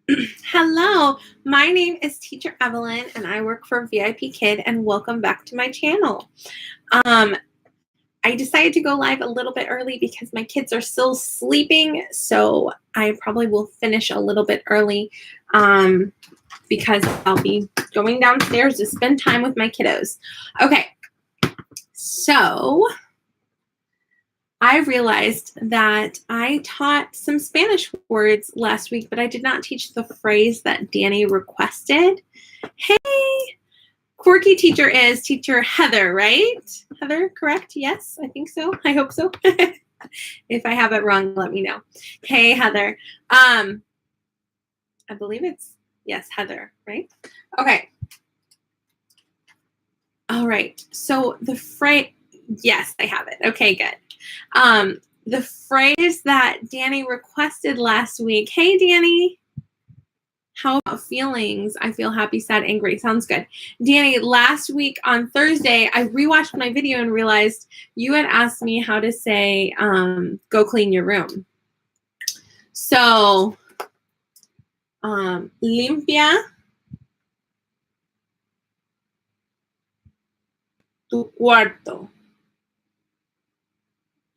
Hello, my name is Teacher Evelyn and I work for VIP Kid, and welcome back to my channel. I decided to go live a little bit early because my kids are still sleeping, so I probably will finish a little bit early because I'll be going downstairs to spend time with my kiddos. Okay, so I realized that I taught some Spanish words last week, but I did not teach the phrase that Danny requested. Hey, quirky teacher is teacher Heather, right? Heather, correct? Yes, I think so. I hope so. If I have it wrong, let me know. Hey, Heather. I believe it's, yes, Heather, right? Okay. All right. So the phrase, yes, I have it. Okay, good. The phrase that Danny requested last week. Hey, Danny. How about feelings? I feel happy, sad, angry. Sounds good. Danny, last week on Thursday, I rewatched my video and realized you had asked me how to say, go clean your room. So, limpia tu cuarto,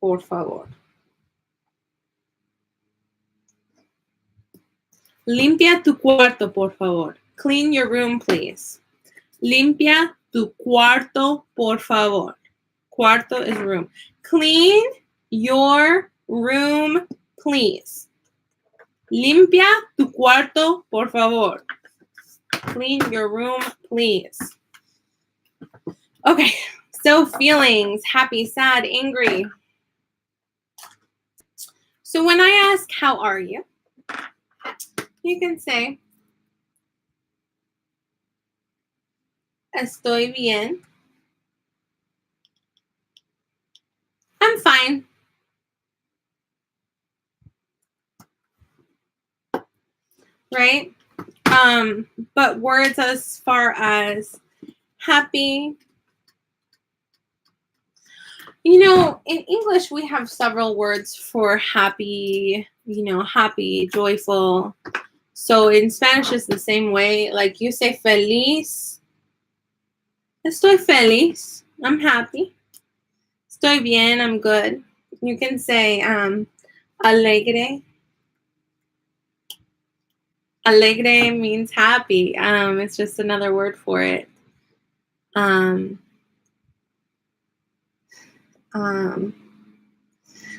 por favor. Limpia tu cuarto, por favor. Clean your room, please. Limpia tu cuarto, por favor. Cuarto is room. Clean your room, please. Limpia tu cuarto, por favor. Clean your room, please. Okay, so feelings, happy, sad, angry. So when I ask, how are you? You can say, estoy bien. I'm fine. Right? But words as far as happy. You know, in English, we have several words for happy, happy, joyful. So in Spanish, it's the same way. Like you say feliz. Estoy feliz. I'm happy. Estoy bien. I'm good. You can say alegre. Alegre means happy. It's just another word for it.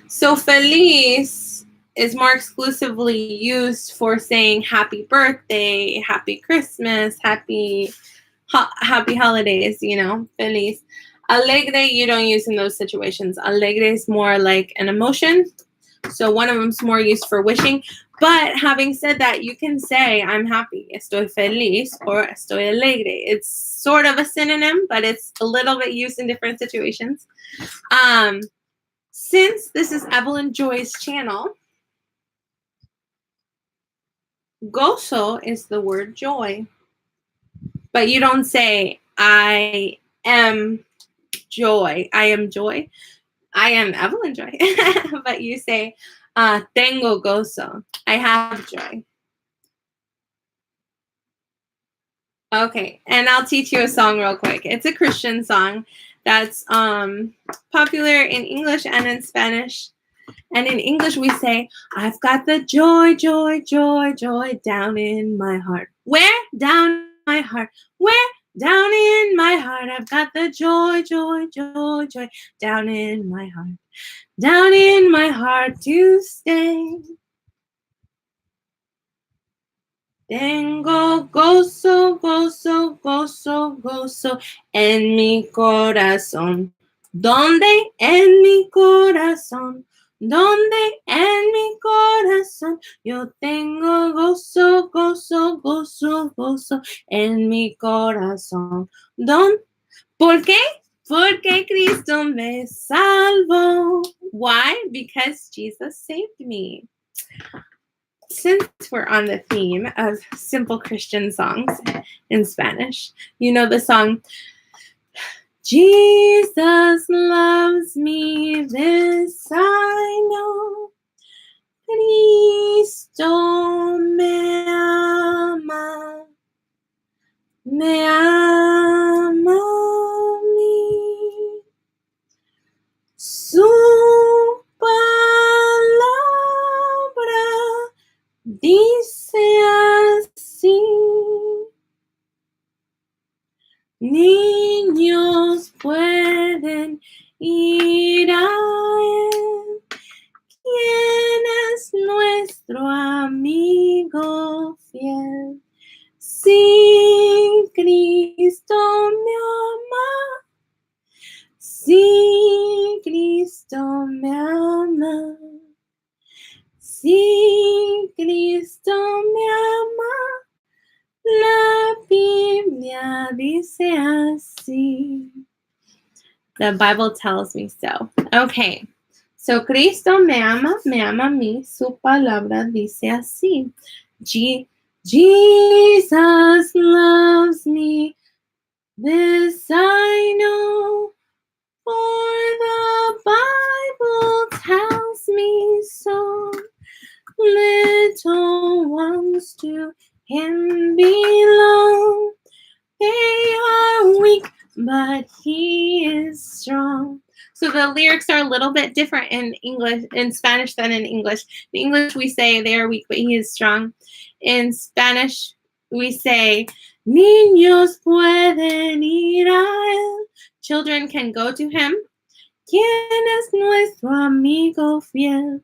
So feliz is more exclusively used for saying happy birthday, happy Christmas, happy holidays, feliz. Alegre you don't use in those situations. Alegre is more like an emotion. So one of them's more used for wishing. But having said that, you can say I'm happy, estoy feliz, or estoy alegre. It's sort of a synonym, but it's a little bit used in different situations. Since this is Evelyn Joy's channel, gozo is the word joy. But you don't say, I am joy. I am joy. I am Evelyn Joy. But you say, tengo gozo. I have joy. Okay, and I'll teach you a song real quick. It's a Christian song that's popular in English and in Spanish. And in English, we say, I've got the joy, joy, joy, joy down in my heart. Where? Down in my heart. Where? Down in my heart. I've got the joy, joy, joy, joy down in my heart. Down in my heart to stay. Tengo gozo, gozo, gozo, gozo en mi corazón. ¿Dónde? En mi corazón. ¿Dónde? En mi corazón. Yo tengo gozo, gozo, gozo, gozo en mi corazón. ¿Dónde? ¿Por qué? Porque Cristo me salvó. Why? Because Jesus saved me. Since we're on the theme of simple Christian songs in Spanish, you know the song, Jesus loves me, this I know, Cristo me me ama a mí. Su palabra dice así: niños pueden ir a él, quien es nuestro amigo fiel. Si Cristo me ama, si Cristo me ama, si Cristo me ama, la Biblia dice así. The Bible tells me so. Okay. So Cristo me ama a mí, su palabra dice así. Jesus loves me, this I know, for the Bible tells me so. Little ones to him belong. They are weak, but he is strong. So the lyrics are a little bit different in Spanish than in English. In English, we say they are weak, but he is strong. In Spanish, we say, niños pueden ir a él. Children can go to him. ¿Quién es nuestro amigo fiel?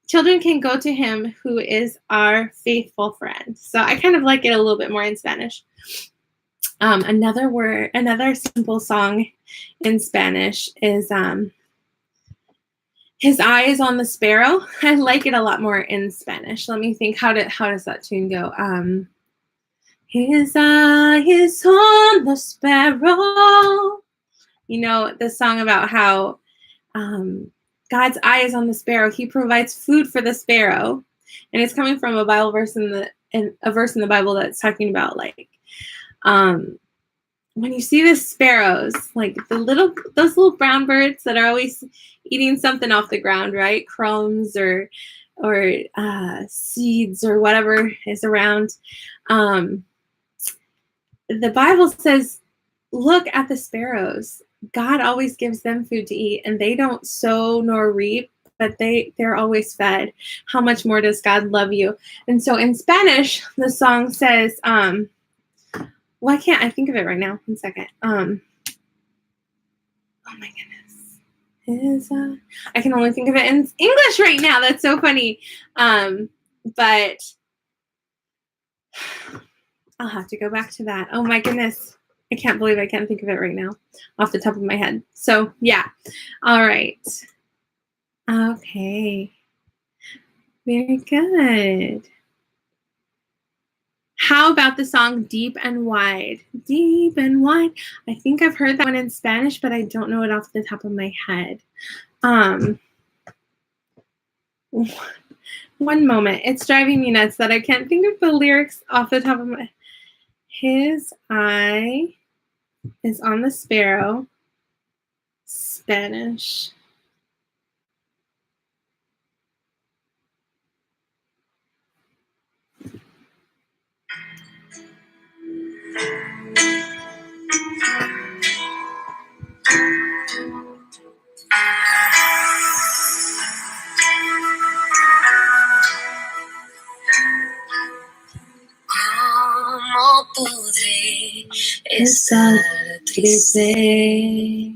Children can go to him who is our faithful friend. So I kind of like it a little bit more in Spanish. Another simple song in Spanish is His Eye is on the Sparrow. I like it a lot more in Spanish. Let me think, how does that tune go? His eye is on the sparrow. You know, the song about how God's eye is on the sparrow. He provides food for the sparrow. And it's coming from a Bible verse a verse in the Bible that's talking about like when you see the sparrows, like those little brown birds that are always eating something off the ground, right? Crumbs or seeds or whatever is around. The Bible says, look at the sparrows. God always gives them food to eat, and they don't sow nor reap, but they're always fed. How much more does God love you? And so in Spanish, the song says, why can't I think of it right now? 1 second. Oh my goodness. I can only think of it in English right now. That's so funny. But I'll have to go back to that. Oh my goodness. I can't believe I can't think of it right now off the top of my head. So yeah. All right. Okay. Very good. How about the song Deep and Wide? Deep and Wide. I think I've heard that one in Spanish, but I don't know it off the top of my head. One moment. It's driving me nuts that I can't think of the lyrics off the top of my head. His eye is on the sparrow. Spanish. ¿Cómo podré estar triste?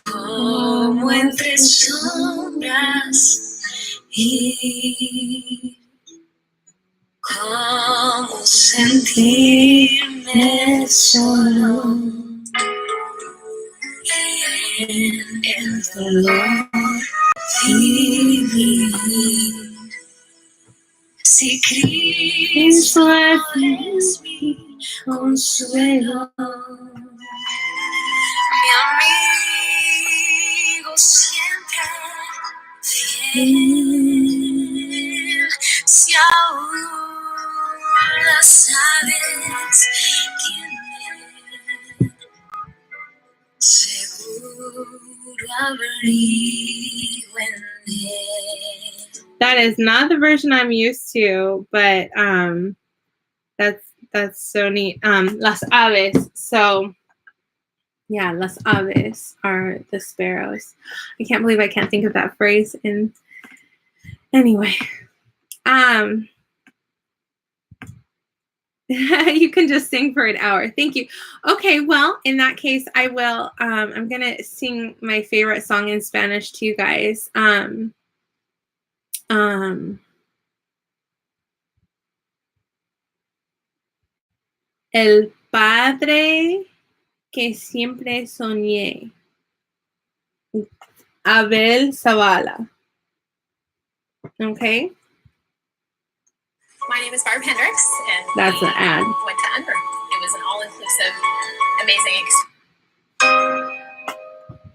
Como entre sombras y cómo sentirme solo en el dolor vivir. Si Cristo es mi consuelo, mi amigo siempre fiel. Si aún la sabes quién es, seguro abrigo en él. That is not the version I'm used to, but That's so neat. Las aves. So yeah, las aves are the sparrows. I can't believe I can't think of that phrase. And anyway, you can just sing for an hour. Thank you. Okay, well, in that case, I will. I'm gonna sing my favorite song in Spanish to you guys. El padre que siempre soñé. Abel Zavala. Okay. My name is Barb Hendricks, and That's an ad. Went to Unver. It was an all-inclusive, amazing experience.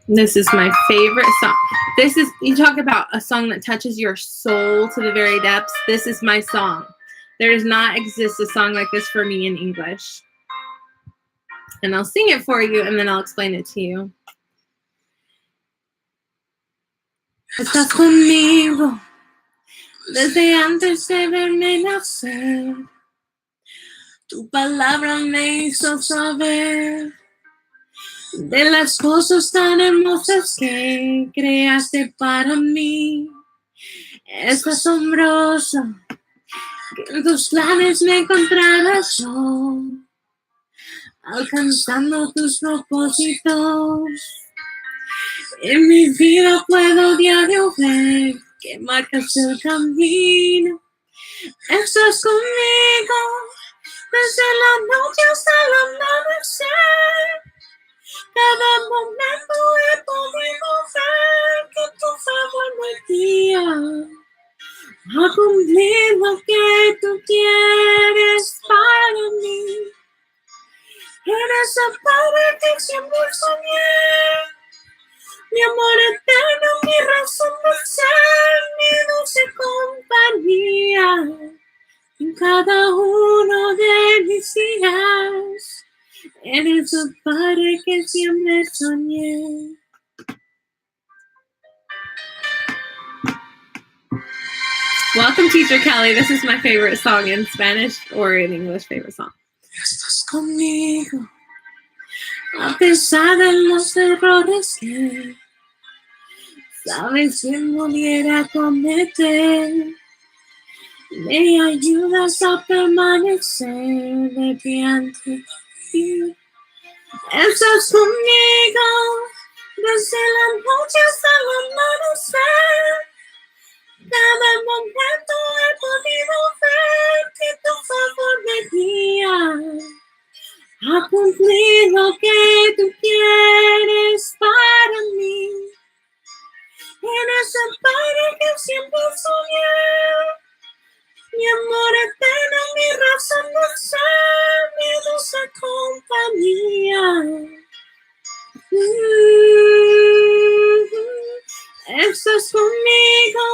This is my favorite song. This is, you talk about a song that touches your soul to the very depths. This is my song. There does not exist a song like this for me in English. And I'll sing it for you, and then I'll explain it to you. Estás conmigo desde antes de verme nacer. Tu palabra me hizo saber de las cosas tan hermosas que creaste para mí. Es asombroso que en tus planes me encontrara yo, alcanzando tus propósitos. En mi vida puedo diario ver que marcas el camino. Estás conmigo desde la noche hasta el amanecer. Cada momento he podido ver que tu favor no es día a cumplir lo que tú quieres para mí. Eres el padre que siempre soñé. Mi amor eterno, mi razón de ser, mi dulce compañía. En cada uno de mis días, eres el padre que siempre soñé. Welcome, Teacher Kelly. This is my favorite song in Spanish or in English favorite song. Estás conmigo. A pesar de los errores que sabes que muriera a cometer, me ayudas a permanecer de pie ante ti. Estás conmigo desde la noche hasta el amanecer. Cada momento he podido ver que tu favor me guía a cumplir lo que tú quieres para mí. Eres el padre que siempre soñé. Mi amor eterno, mi razón de ser, mi dulce compañía. Estás conmigo.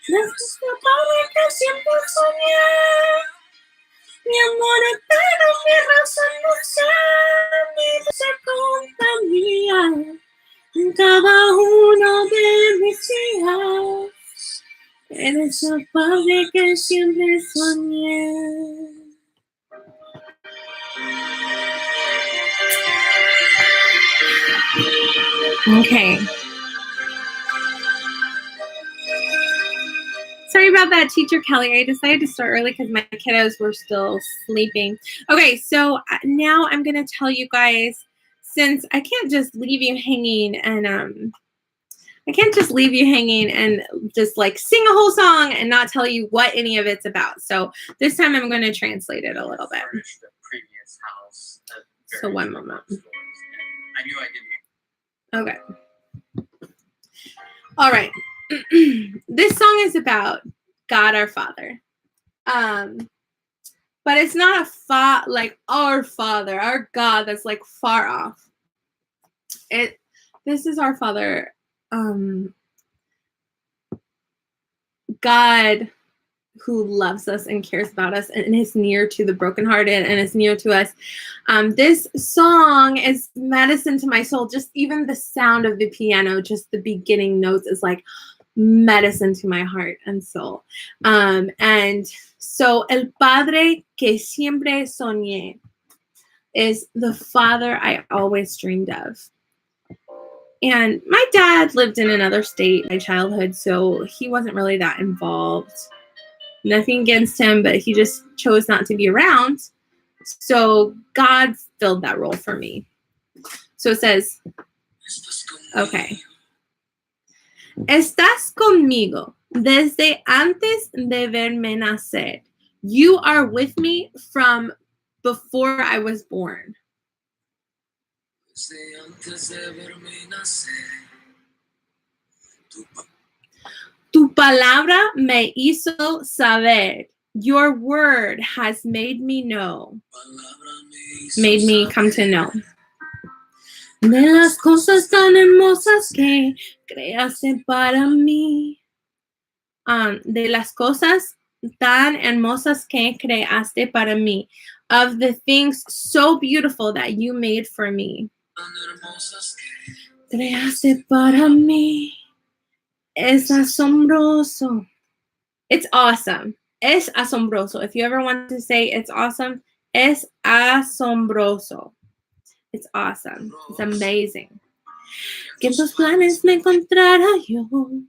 Eres el padre que siempre soñé. Mi amor eterno, mi razón de ser, mi dulce compañía. En cada uno de mis días, eres el padre que siempre soñé. Okay. Sorry about that, Teacher Kelly. I decided to start early because my kiddos were still sleeping. Okay, so now I'm going to tell you guys, since I can't just leave you hanging and just like sing a whole song and not tell you what any of it's about. So this time I'm going to translate it a little bit. So one moment. Okay. All right. This song is about God our Father. But it's not like our Father, our God that's like far off. This is our Father, God who loves us and cares about us and is near to the brokenhearted and is near to us. This song is medicine to my soul. Just even the sound of the piano, just the beginning notes is like, medicine to my heart and soul. And so el padre que siempre soñé is the father I always dreamed of. And my dad lived in another state in my childhood, so he wasn't really that involved. Nothing against him, but he just chose not to be around. So God filled that role for me. So it says, okay. Estás conmigo desde antes de verme nacer. You are with me from before I was born. Tu palabra me hizo saber. Your word has made me know. Made me come to know. De las cosas tan hermosas que creaste para mí. De las cosas tan hermosas que creaste para mí. Of the things so beautiful that you made for me. Creaste para mí. Es asombroso. It's awesome. Es asombroso. If you ever want to say it's awesome, es asombroso. It's awesome. It's amazing. Que en tus planes me encontrara yo.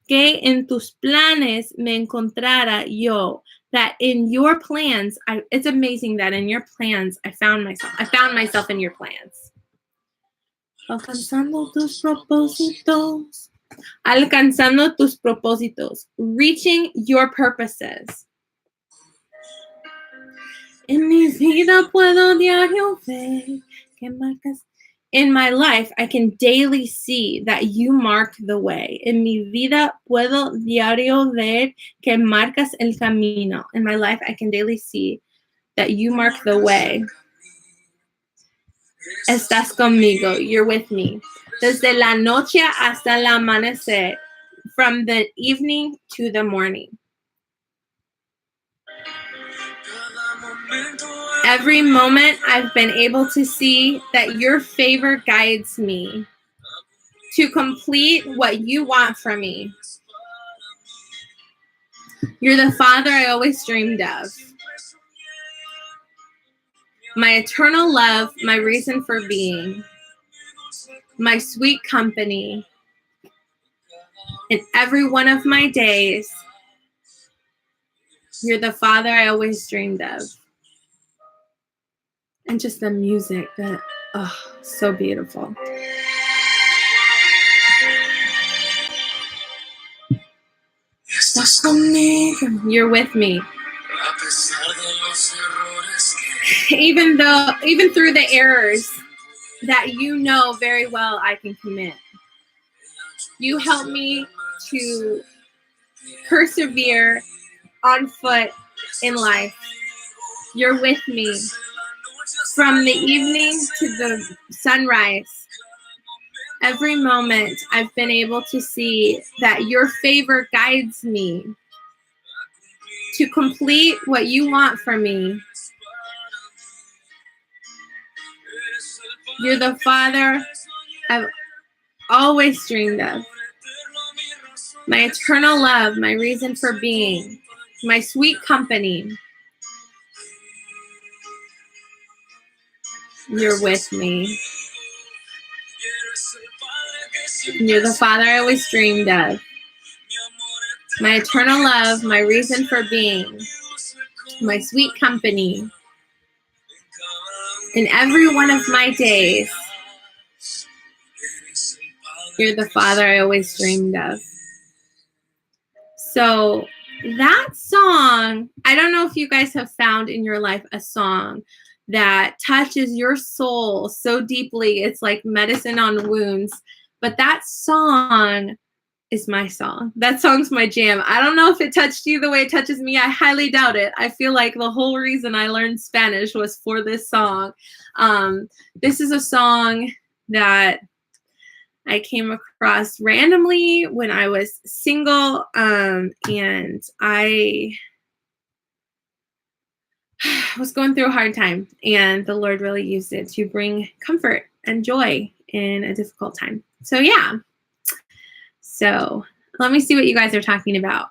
Que en tus planes me encontrara yo. That in your plans, it's amazing that in your plans, I found myself in your plans. Alcanzando tus propósitos. Alcanzando tus propósitos. Reaching your purposes. En mi vida puedo diario ver que marcas. In my life, I can daily see that you mark the way. En mi vida puedo diario ver que marcas el camino. In my life, I can daily see that you mark the way. Estás conmigo. You're with me. Desde la noche hasta el amanecer. From the evening to the morning. Every moment I've been able to see that your favor guides me to complete what you want from me. You're the father I always dreamed of. My eternal love, my reason for being. My sweet company. In every one of my days, you're the father I always dreamed of. And just the music, so beautiful. Estás conmigo. You're with me. Even through the errors that you know very well I can commit. You help me to persevere on foot in life. You're with me. From the evening to the sunrise, every moment I've been able to see that your favor guides me to complete what you want from me. You're the father I've always dreamed of. My eternal love, my reason for being, my sweet company. You're with me. You're the father I always dreamed of. My eternal love, my reason for being, my sweet company. In every one of my days, you're the father I always dreamed of. So that song, I don't know if you guys have found in your life a song that touches your soul so deeply. It's like medicine on wounds. But that song is my song. That song's my jam. I don't know if it touched you the way it touches me. I highly doubt it. I feel like the whole reason I learned Spanish was for this song. This is a song that I came across randomly when I was single, and I was going through a hard time, and the Lord really used it to bring comfort and joy in a difficult time. So yeah. So Let me see what you guys are talking about.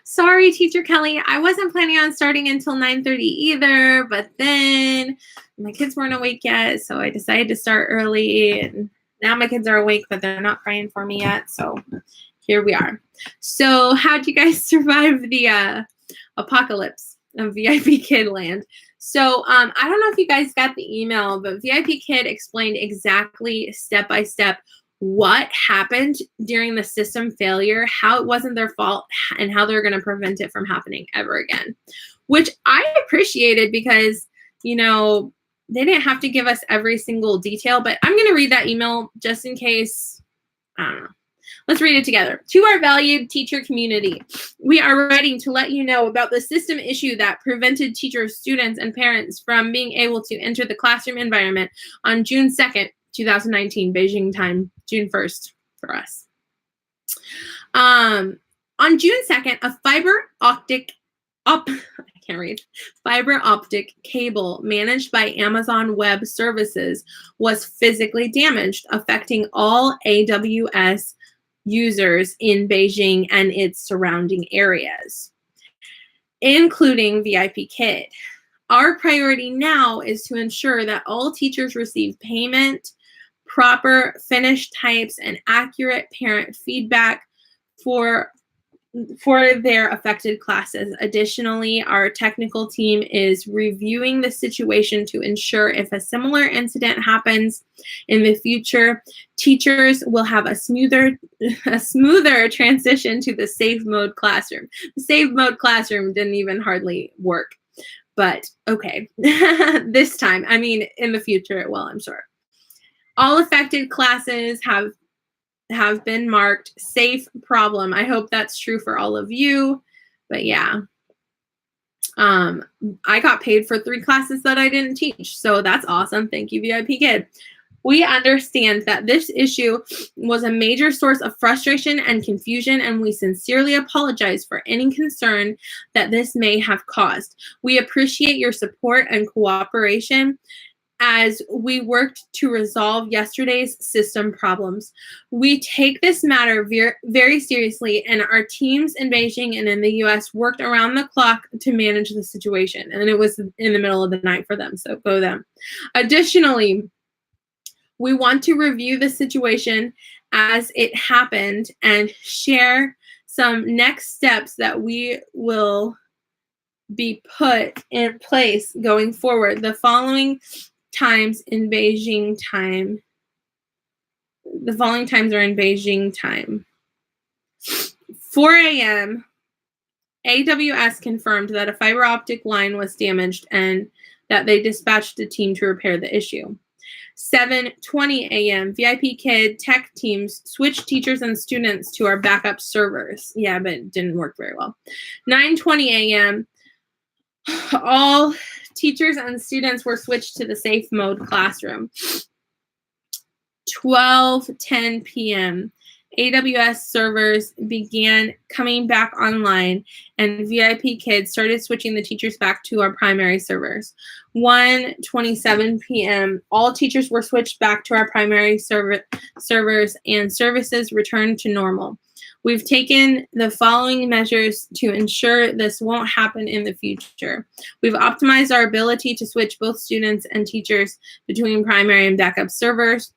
Sorry, Teacher Kelly. I wasn't planning on starting until 9:30 either, but then my kids weren't awake yet, so I decided to start early. And now my kids are awake, but they're not crying for me yet, so here we are. So how'd you guys survive the apocalypse of VIP Kid Land? So I don't know if you guys got the email, but VIP Kid explained exactly step by step what happened during the system failure, how it wasn't their fault, and how they're going to prevent it from happening ever again, which I appreciated because, you know, they didn't have to give us every single detail, but I'm going to read that email just in case. I don't know. Let's read it together. To our valued teacher community, we are writing to let you know about the system issue that prevented teachers, students, and parents from being able to enter the classroom environment on June 2nd, 2019, Beijing time, June 1st for us. On June 2nd, a fiber optic cable managed by Amazon Web Services was physically damaged, affecting all AWS users in Beijing and its surrounding areas, including VIP Kid. Our priority now is to ensure that all teachers receive payment, proper finish types, and accurate parent feedback for their affected classes. Additionally, our technical team is reviewing the situation to ensure if a similar incident happens in the future, teachers will have a smoother transition to the safe mode classroom. The safe mode classroom didn't even hardly work, but okay. This time, I mean, in the future, it will, I'm sure. All affected classes have been marked safe problem. I hope that's true for all of you, but yeah. I got paid for 3 classes that I didn't teach, so that's awesome. Thank you, VIP Kid. We understand that this issue was a major source of frustration and confusion, and we sincerely apologize for any concern that this may have caused. We appreciate your support and cooperation as we worked to resolve yesterday's system problems. We take this matter very seriously, and our teams in Beijing and in the US worked around the clock to manage the situation. And it was in the middle of the night for them, so go them. Additionally, we want to review the situation as it happened and share some next steps that we will be put in place going forward. The following times are in Beijing time. 4 a.m. AWS confirmed that a fiber optic line was damaged and that they dispatched a team to repair the issue. 7:20 a.m. VIP Kid tech teams switched teachers and students to our backup servers. Yeah, but it didn't work very well. 9:20 a.m. all teachers and students were switched to the safe mode classroom. 12:10 p.m. AWS servers began coming back online, and VIP Kids started switching the teachers back to our primary servers. 1:27 p.m. all teachers were switched back to our primary servers, and services returned to normal. We've taken the following measures to ensure this won't happen in the future. We've optimized our ability to switch both students and teachers between primary and backup servers.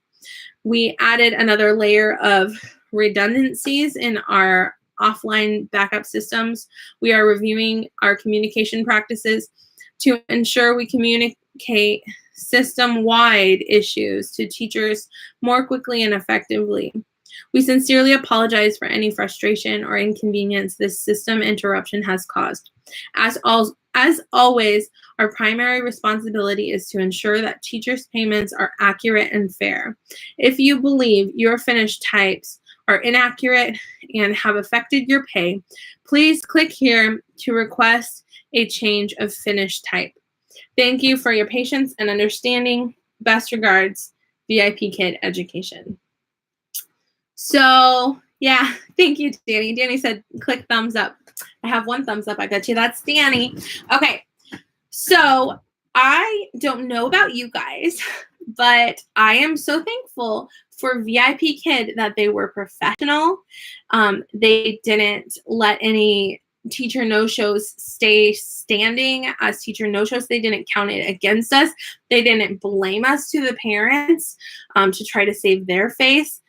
We added another layer of redundancies in our offline backup systems. We are reviewing our communication practices to ensure we communicate system-wide issues to teachers more quickly and effectively. We sincerely apologize for any frustration or inconvenience this system interruption has caused. As always, our primary responsibility is to ensure that teachers' payments are accurate and fair. If you believe your finish types are inaccurate and have affected your pay, please click here to request a change of finish type. Thank you for your patience and understanding. Best regards, VIP Kid Education. So, yeah, thank you, Danny. Danny said, click thumbs up. I have 1 thumbs up. I bet you that's Danny. Okay, so I don't know about you guys, But I am so thankful for VIP Kid that they were professional. They didn't let any teacher no-shows stay standing as teacher no-shows. They didn't count it against us. They didn't blame us to the parents to try to save their face.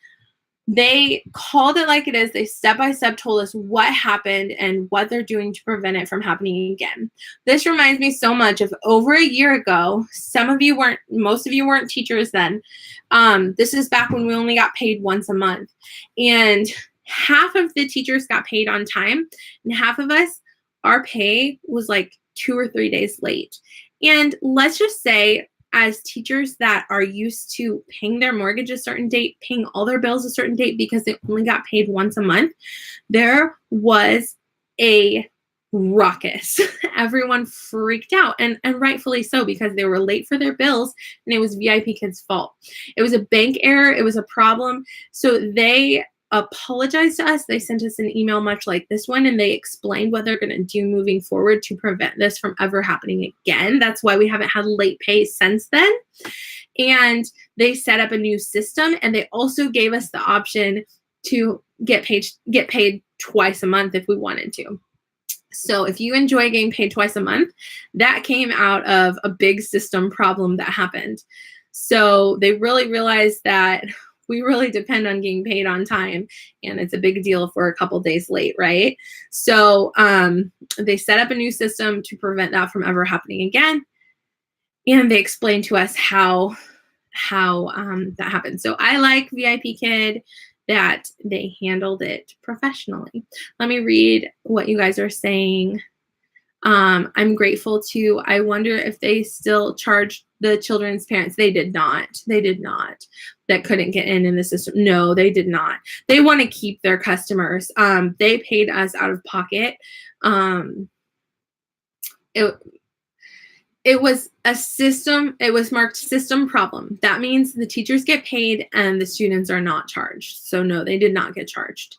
They called it like it is. They step-by-step told us what happened and what they're doing to prevent it from happening again. This reminds me so much of over a year ago. Most of you weren't teachers then. This is back when we only got paid once a month. And half of the teachers got paid on time, and half of us, our pay was like 2 or 3 days late. And let's just say, as teachers that are used to paying their mortgage a certain date, paying all their bills a certain date because they only got paid once a month, there was a ruckus. Everyone freaked out, and rightfully so, because they were late for their bills, and it was VIP Kids' fault. It was a bank error. It was a problem. So they apologized to us. They sent us an email much like this one, and they explained what they're going to do moving forward to prevent this from ever happening again. That's why we haven't had late pay since then. And they set up a new system, and they also gave us the option to get paid twice a month if we wanted to. So if you enjoy getting paid twice a month, that came out of a big system problem that happened. So they really realized that we really depend on getting paid on time, and it's a big deal if we're a couple days late, right? So they set up a new system to prevent that from ever happening again, and they explained to us how that happened. So I like VIP Kid that they handled it professionally. Let me read what you guys are saying. I'm grateful to. I wonder if they still charge the children's parents. They did not. They did not. That couldn't get in the system. No, they did not. They want to keep their customers. They paid us out of pocket. It was a system. It was marked system problem. That means the teachers get paid and the students are not charged. So no, they did not get charged.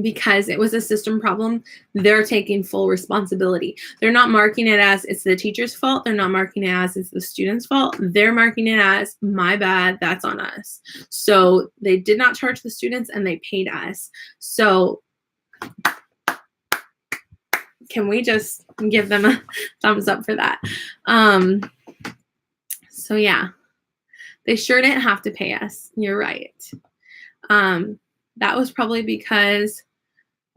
Because it was a system problem, they're taking full responsibility. They're not marking it as it's the teacher's fault. They're not marking it as it's the student's fault. They're marking it as, my bad, that's on us. So they did not charge the students, and they paid us. So can we just give them a thumbs up for that? So yeah, they sure didn't have to pay us. You're right. That was probably because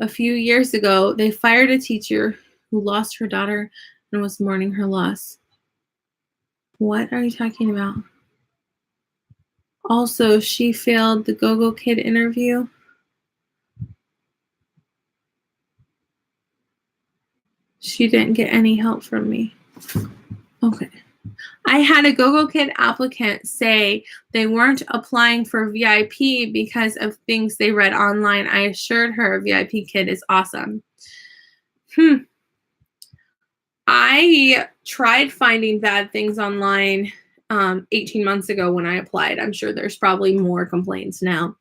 a few years ago, they fired a teacher who lost her daughter and was mourning her loss. What are you talking about? Also, she failed the Go-Go Kid interview. She didn't get any help from me. Okay. I had a Go-Go Kid applicant say they weren't applying for VIP because of things they read online. I assured her VIP Kid is awesome. I tried finding bad things online 18 months ago when I applied. I'm sure there's probably more complaints now.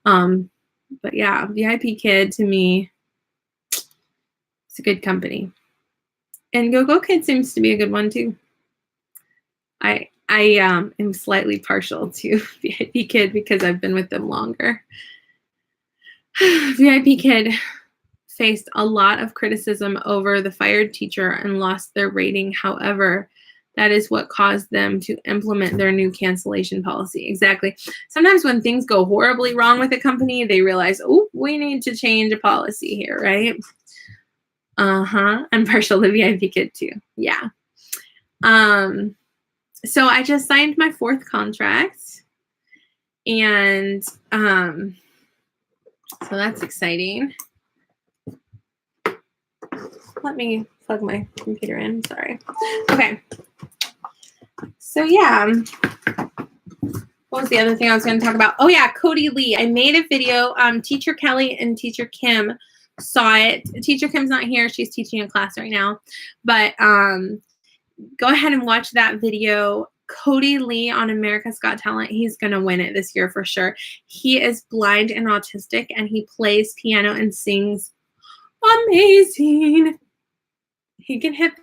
But yeah, VIP Kid to me, it's a good company. And Go-Go Kid seems to be a good one too. I am slightly partial to VIP Kid because I've been with them longer. VIP Kid faced a lot of criticism over the fired teacher and lost their rating. However, that is what caused them to implement their new cancellation policy. Exactly. Sometimes when things go horribly wrong with a company, they realize, oh, we need to change a policy here, right? I'm partial to VIP Kid too. Yeah. So I just signed my 4th contract, and so that's exciting. Let me plug my computer in. Sorry. Okay. So yeah. What was the other thing I was going to talk about? Oh yeah, Kodi Lee. I made a video. Teacher Kelly and Teacher Kim saw it. Teacher Kim's not here. She's teaching a class right now. But go ahead and watch that video. Kodi Lee on America's Got Talent. He's going to win it this year for sure. He is blind and autistic, and he plays piano and sings amazing. He can hit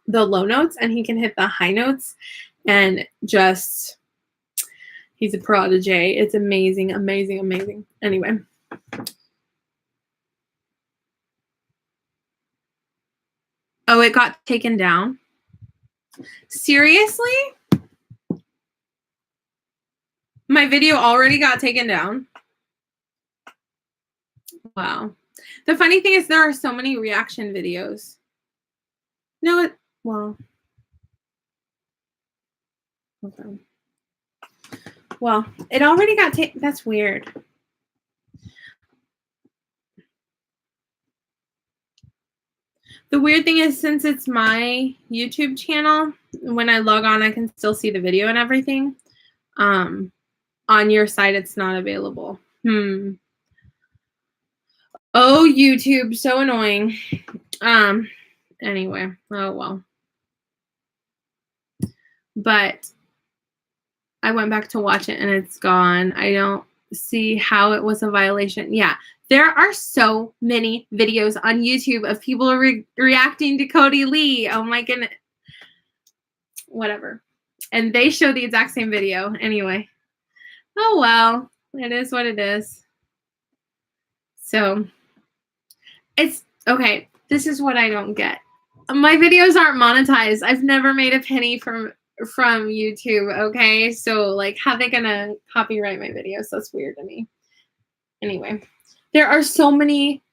the low notes, and he can hit the high notes. and just, he's a prodigy. It's amazing, amazing, amazing. Anyway. Oh, it got taken down? Seriously? My video already got taken down? Wow. The funny thing is there are so many reaction videos. No, well. Okay. Well, it already got taken. That's weird. The weird thing is, since it's my YouTube channel, when I log on, I can still see the video and everything. On your side, it's not available. Oh, YouTube, so annoying. Anyway, oh well. But I went back to watch it and it's gone. I don't see how it was a violation. Yeah, there are so many videos on YouTube of people reacting to Kodi Lee. Oh my goodness. Whatever. And they show the exact same video. Anyway. Oh well. It is what it is. So it's okay. This is what I don't get. My videos aren't monetized. I've never made a penny from YouTube, okay? So, like, how are they gonna copyright my videos? That's weird to me. Anyway, there are so many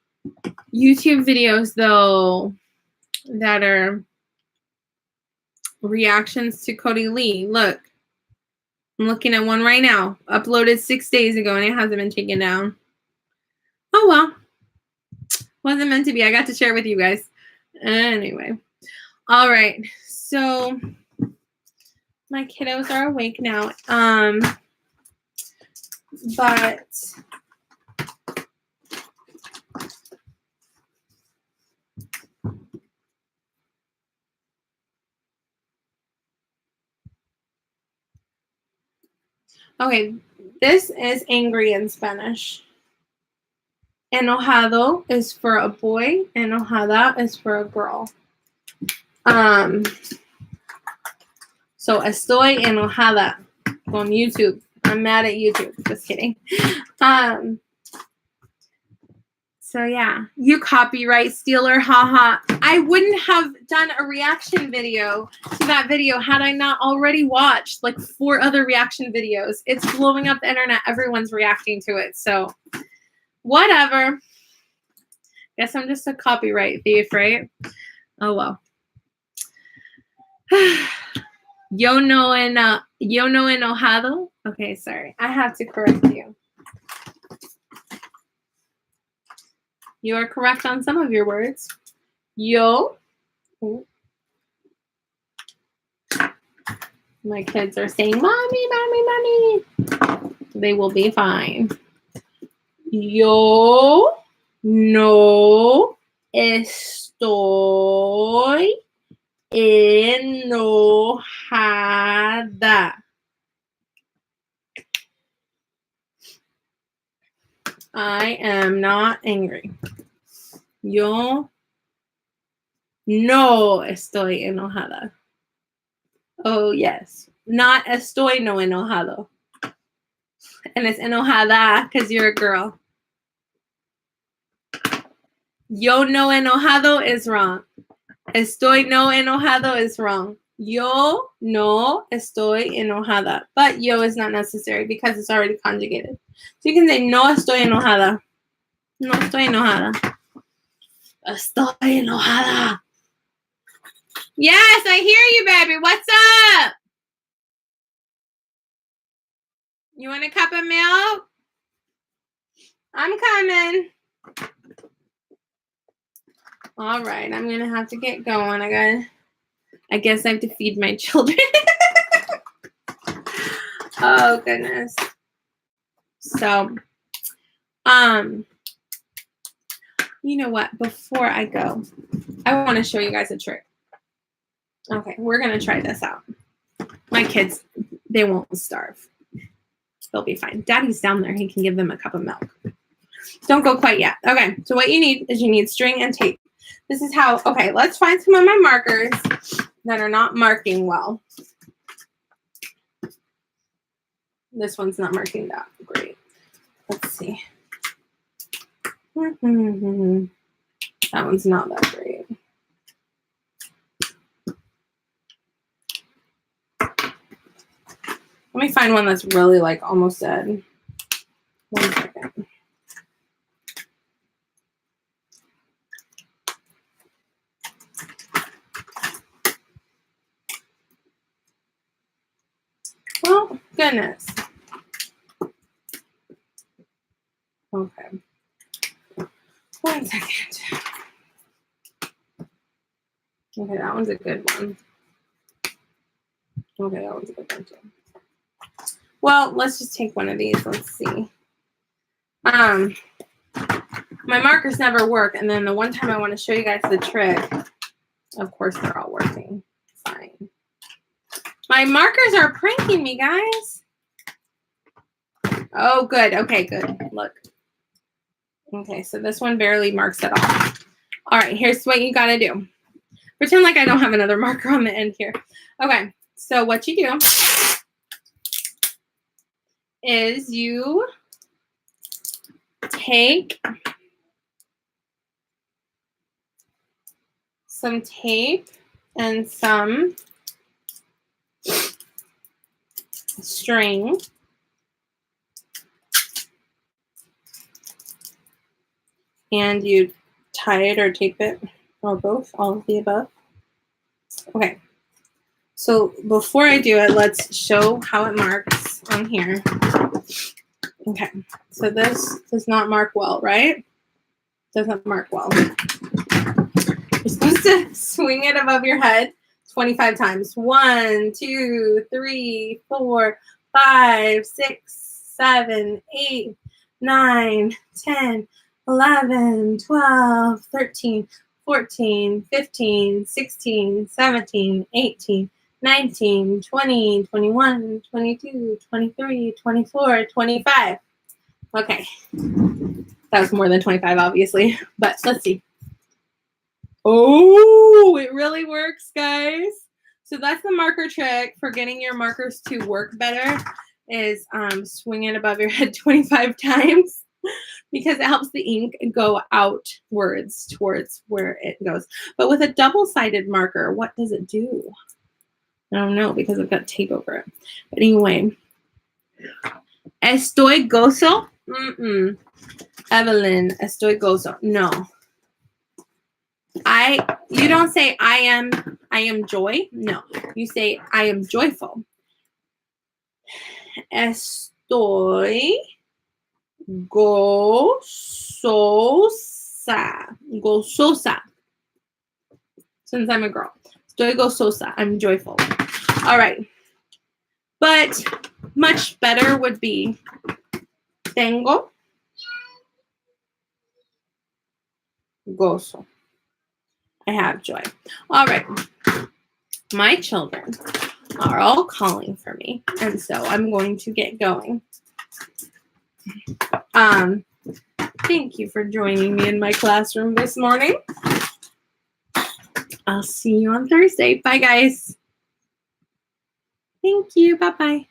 YouTube videos, though, that are reactions to Kodi Lee. Look, I'm looking at one right now, uploaded 6 days ago, and it hasn't been taken down. Oh, well. Wasn't meant to be. I got to share with you guys. Anyway. All right. So my kiddos are awake now. But okay, this is angry in Spanish. Enojado is for a boy. Enojada is for a girl. So estoy enojada on YouTube. I'm mad at YouTube. Just kidding. So yeah, you copyright stealer, haha. I wouldn't have done a reaction video to that video had I not already watched like 4 other reaction videos. It's blowing up the internet. Everyone's reacting to it. So whatever. Guess I'm just a copyright thief, right? Oh well. Yo no enojado. Okay, sorry. I have to correct you. You are correct on some of your words. Yo. Ooh. My kids are saying, "Mommy, mommy, mommy." They will be fine. Yo no estoy enojada. I am not angry. Yo no estoy enojada. Oh, yes. Not estoy no enojado. And it's enojada because you're a girl. Yo no enojado is wrong. Estoy no enojado is wrong. Yo no estoy enojada. But yo is not necessary because it's already conjugated. So you can say no estoy enojada. No estoy enojada. Estoy enojada. Yes, I hear you, baby. What's up? You want a cup of milk? I'm coming. All right, I'm going to have to get going. I guess I have to feed my children. Oh, goodness. So, you know what? Before I go, I want to show you guys a trick. Okay, we're going to try this out. My kids, they won't starve. They'll be fine. Daddy's down there. He can give them a cup of milk. Don't go quite yet. Okay, so what you need is you need string and tape. This is how, okay, let's find some of my markers that are not marking well. This one's not marking that great. Let's see. That one's not that great. Let me find one that's really like almost dead. 1 second. Oh, goodness. Okay. 1 second. Okay, that one's a good one. Okay, that one's a good one too. Well, let's just take one of these. Let's see. My markers never work, and then the one time I want to show you guys the trick, of course they're all working. Fine. My markers are pranking me, guys. Oh, good. Okay, good. Look. Okay, so this one barely marks at all. All right, here's what you got to do. Pretend like I don't have another marker on the end here. Okay, so what you do is you take some tape and some string, and you tie it or tape it, or both, all of the above. Okay, so before I do it, let's show how it marks on here. Okay, so this does not mark well, right? Doesn't mark well. You're supposed to swing it above your head 25 times. 1, 2, 3, 4, 5, 6, 7, 8, 9, 10, 11, 12, 13, 14, 15, 16, 17, 18, 19, 20, 21, 22, 23, 24, 25. Okay. That was more than 25, obviously, but let's see. Oh, it really works, guys. So that's the marker trick for getting your markers to work better, is swing it above your head 25 times, because it helps the ink go outwards towards where it goes. But with a double-sided marker, what does it do? I don't know, because I've got tape over it. But anyway, estoy gozo. Evelyn, estoy gozo. No. You don't say I am joy. No. You say I am joyful. Estoy gozosa. Gozosa. Since I'm a girl. Estoy gozosa. I'm joyful. All right. But much better would be tengo gozo. I have joy. All right. My children are all calling for me, and so I'm going to get going. Thank you for joining me in my classroom this morning. I'll see you on Thursday. Bye, guys. Thank you. Bye-bye.